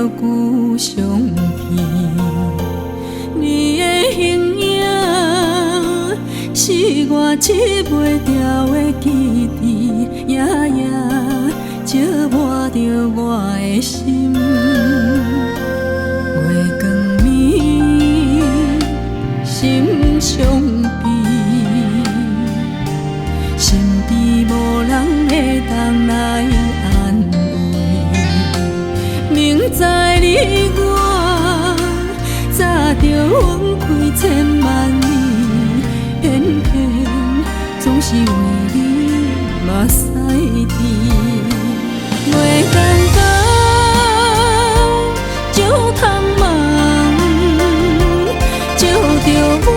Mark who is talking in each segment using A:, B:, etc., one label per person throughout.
A: 旧相片，你的形影是我拭袂掉的记忆，夜夜照抹着我的心。月光暝，心伤悲，身边无人会当来安慰。明知你我早就分开千万年，偏偏总是为你目屎甜。月光光照窗梦，照着我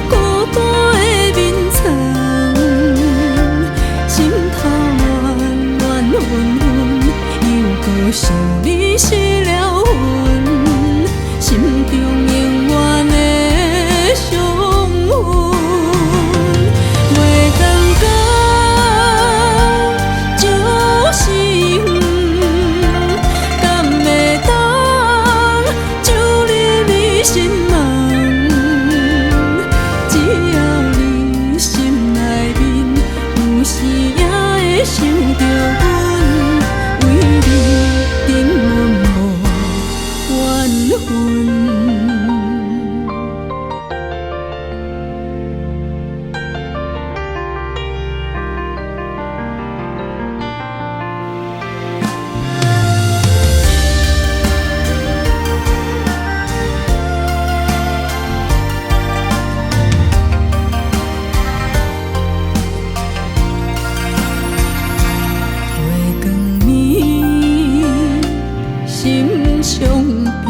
A: 孤单的面床，心头暖暖昏昏，又搁想你失了魂，心中永远的伤痕。月光光照心，敢会当照入你心门？只要你心内面有时也会想着阮，为你沉默无怨恨。月光暝，心伤悲，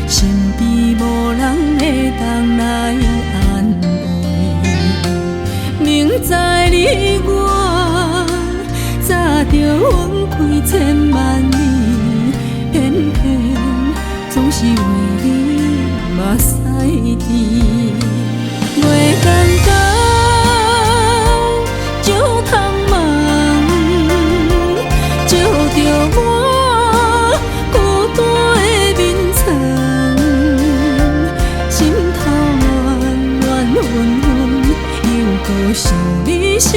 A: 身边无人会当来安慰。明知你我早就分开千万年，偏偏总是为你目屎甜。月光光照窗梦，照着我孤单的面床，心头暖暖昏昏，又搁想你失